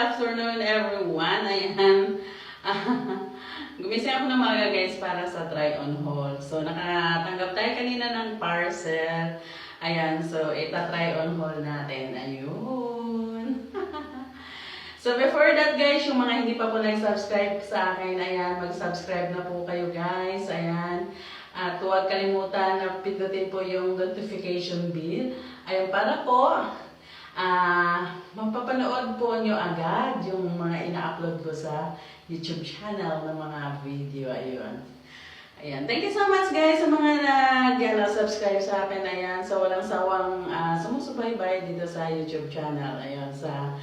afternoon everyone. Ayan. Gumising ako ng mga guys para sa try on haul. So nakatanggap tayo kanina ng parcel. Ayan, so ita-try on haul natin. Ayun. So before that guys, yung mga hindi pa po nag-subscribe sa akin, ayan, mag-subscribe na po kayo guys. Ayan. At huwag kalimutan na pindutin po yung notification bell. Ayun, para po mapapanood po nyo agad yung mga ina-upload ko sa YouTube channel ng mga video. Ayun. Ayan. Thank you so much guys sa mga nag-subscribe sa akin. Ayan. So walang sawang sumusubaybay dito sa YouTube channel. Ayun. Sa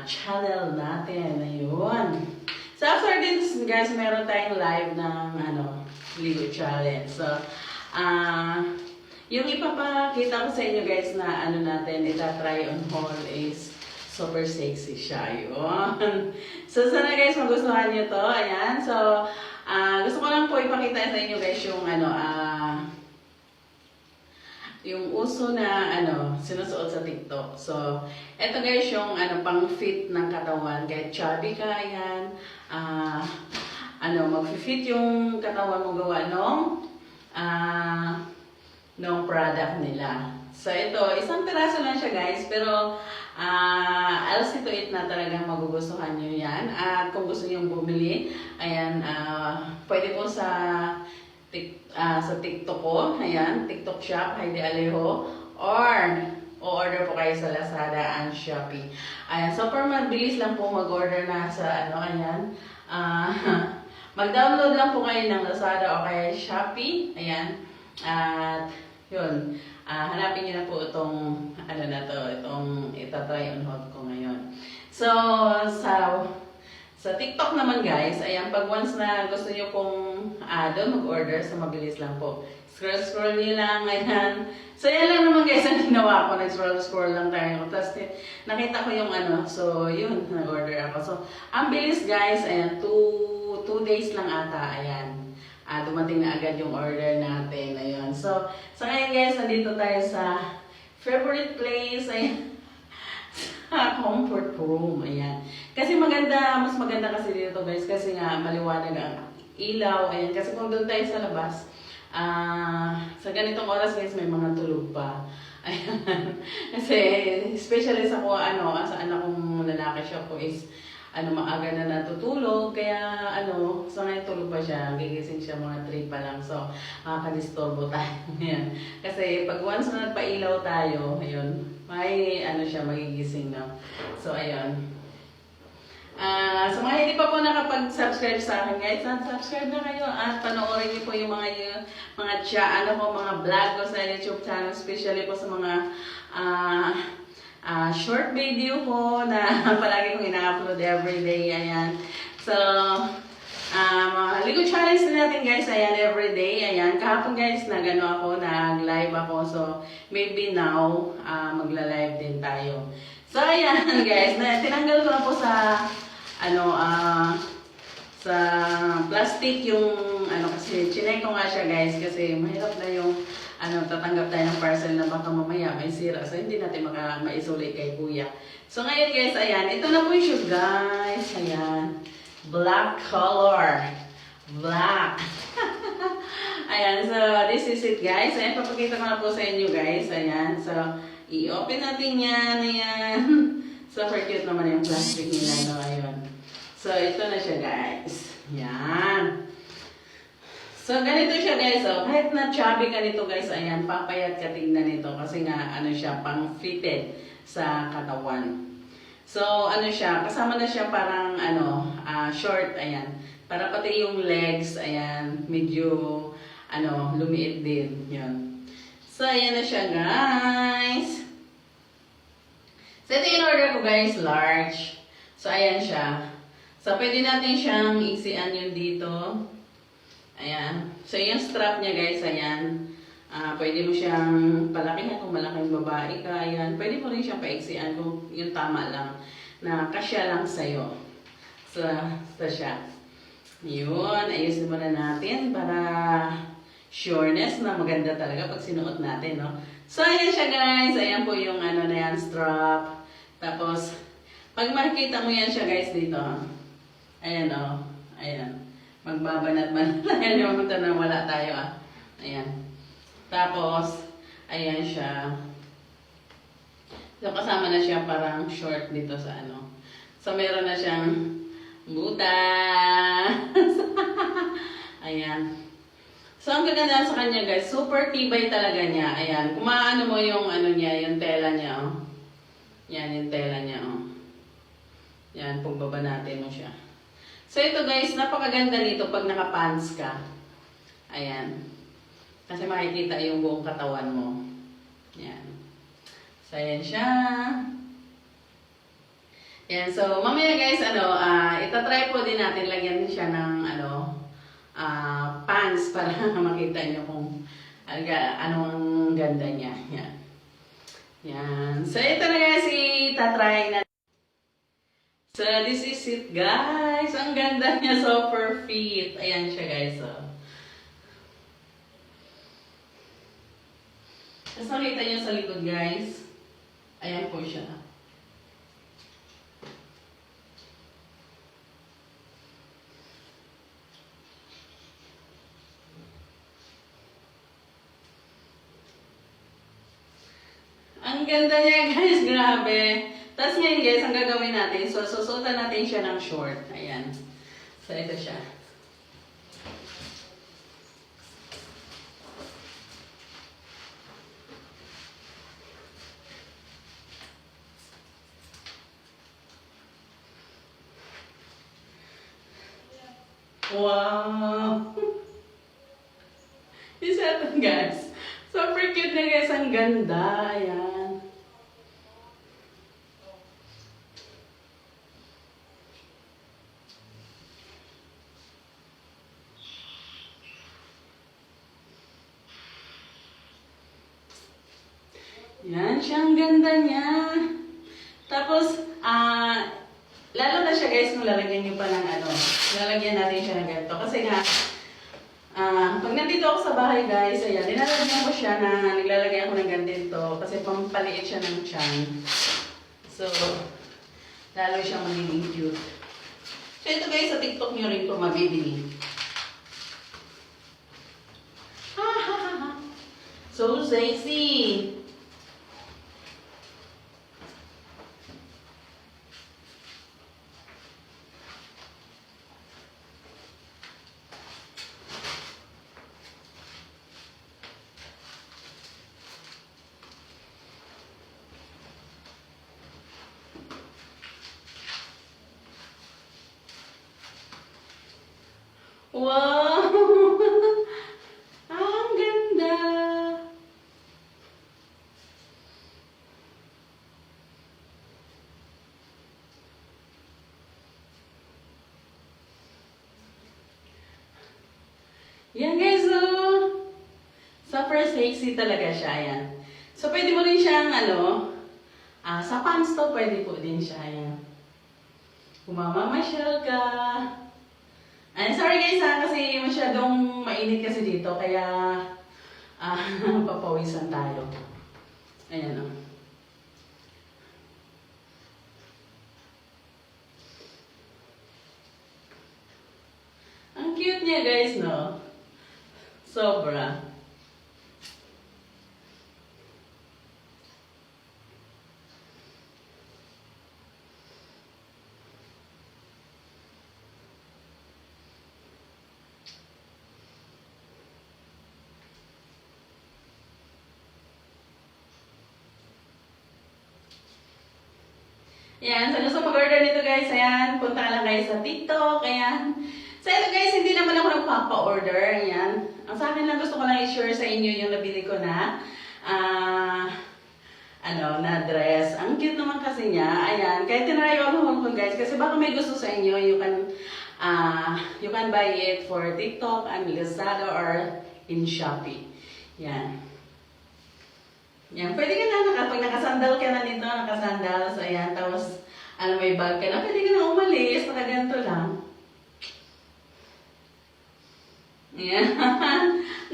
channel natin. Ayun. So after this guys, meron tayong live ng Ligo Challenge. So, yung ipapakita ko sa inyo guys na natin, ita-try on haul is super sexy siya. Yun. So, sana guys magustuhan nyo to. Ayan. So, gusto ko lang po ipakita sa inyo guys yung yung uso na sinusuot sa TikTok. So, eto guys yung pang fit ng katawan. Kahit chubby ka, ayan. Mag-fit yung katawan mo gawa nung product nila. So, ito, isang piraso lang siya guys, pero I'll see to it na talagang magugustuhan nyo yan. At kung gusto nyo bumili, ayan, pwede po sa TikTok ko, ayan, TikTok shop, Heidi Alejo, or o-order po kayo sa Lazada and Shopee. Ayan, super mabilis lang po mag-order na sa ayan, mag-download lang po kayo ng Lazada o kaya Shopee. Ayan. At yun. Hanapin niyo na po itong itong itatry on haul ko ngayon. So, sa TikTok naman guys, ayan, pag once na gusto niyo pong doon mag-order, so mabilis lang po. Scroll niyo lang, ayan. So, yan lang naman guys ang ginawa ko. Nag-scroll lang tayo. Tapos, nakita ko yung so, yun, nag-order ako. So, ang bilis guys, ayan, 2 days lang ata, ayan. Dumating na agad yung order natin, ayan. So, ngayon guys, nandito tayo sa favorite place, ayan. Comfort room, ayan. Kasi mas maganda kasi dito guys, kasi nga maliwanag ang ilaw, ayan. Kasi kung doon tayo sa labas, sa ganitong oras guys, may mga tulog pa. Ayan. Kasi, especially sa sa anak kong lalaki siya po is, maaga na natutulog, kaya so ngayon tulog pa siya, gigising siya mga 3 pa lang, so makakadisturbo tayo. Ayan. Kasi pag once na nagpailaw tayo, ayun, may siya, magigising na. So ayun. Sa mga hindi pa po nakapag-subscribe sa akin guys, subscribe na kayo at panoorin niyo po yung mga mga vlog ko sa YouTube channel, especially po sa mga short video ko na palagi kong ina-upload everyday. Ayan. So, Ligo challenge na natin guys. Ayan, everyday. Ayan. Kahapon guys, nag-live ako. So, maybe now, magla-live din tayo. So, ayan guys. Tinanggal ko na po sa sa plastic yung kasi chinay ko nga siya guys kasi mahirap na yung tatanggap tayo ng parcel na baka mamaya may sira, so hindi natin maisulit kay kuya. So ngayon guys, ayan, ito na po yung guys, ayan, black color, black. Ayan, so this is it guys. Ayan, papakita ko na po sa inyo guys. Ayan, so i-open natin yan. Ayan. Super cute naman yung plastic nila, no? Ayun. So ito na siya guys. Ayan. So ganito siya guys. So, kahit na chubby ka nito guys, ayan, papayat ka tingnan nito. Kasi nga, siya, pang fitted sa katawan. So, siya, kasama na siya parang, short, ayan. Para pati yung legs, ayan, medyo, lumiit din. Yan. So, ayan na siya guys. So, ito yung order ko guys, large. So, ayan siya. So, pwede natin siyang isian yun dito. Ayan. So, yung strap niya guys, ayan. Pwede mo siyang palakihan kung malaking babae ka. Ayan. Pwede mo rin siyang paiksian kung yung tama lang. Na kasya lang sa'yo. So, ito siya. Yun. Ayusin muna natin para sureness na maganda talaga pag sinuot natin, no? So, ayan siya guys. Ayan po yung na yan, strap. Tapos, Pag makikita mo yan siya guys dito, ayan o, ayan. Magbabanat-banat. Ayan yung punta na wala tayo Ayan. Tapos, ayan siya. So, kasama na siya parang short dito sa ano. So, meron na siyang butas. Ayan. So, ang ganda sa kanya guys, super tibay talaga niya. Ayan. Kung maano mo yung ano niya, yung tela niya Yan, yung tela niya Yan, pagbaba natin mo siya. So, ito guys, napakaganda nito pag naka-pants ka. Ayan. Kasi makikita yung buong katawan mo. Yan. So, ayan siya. Yan. So, mamaya guys, itatry po din natin lagyan siya ng, pants para makita nyo kung anong ganda niya. Yan. Yan. So, ito na guys, itatry na. So, this is it guys. Ang ganda niya, super fit. Ayan siya guys. Tapos nakita niyo sa likod guys. Ayan po siya. Ang ganda niya guys, grabe. Tapos ngayon guys, ang gagawin natin, so susutan natin siya ng short. Ayan. So ito siya. Wow! Isa ito guys. Super cute na guys, ang ganda. Ayan. Yan siya, ang ganda niya. Tapos, lalo na siya guys, kung lalagyan niyo pa ng lalagyan natin siya ng ganito. Kasi nga, pag nandito ako sa bahay guys, ayan, nilalagyan ko siya naglalagay ako ng ganito. Kasi pampaliit siya ng tiyan. So, lalo siya magiging cute. So, ito guys, sa TikTok niyo rin ito mabibili. So sexy! Wow! Ang ganda! Yan guys, super sexy talaga siya, yan. So, pwede mo rin siyang, sa pants to, pwede po din siya, yan. Kung mamamasyal ka. Sorry guys kasi masyadong mainit kasi dito, kaya papawisan tayo. Ayan Ang cute niya guys, no? Sobra. Ayan, so gusto mag-order nito guys, ayan, punta lang guys sa TikTok, ayan. So ito guys, hindi naman ako nagpapa-order, ayan. Ang sa akin lang gusto ko lang i-share sa inyo yung nabili ko na, na dress. Ang cute naman kasi niya, ayan. Kahit tinry ko guys, kasi baka may gusto sa inyo, you can buy it for TikTok and Lazada or in Shopee. Yan. Yan, pwede ka na, pag nakasandal ka na nito, nakasandal, so ayan, tapos, may bag ka na, pwede ka na umalis, nakaganto lang. Ayan.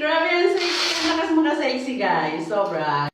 Grabe yan, sexy, ang lakas maka-sexy guys, sobra.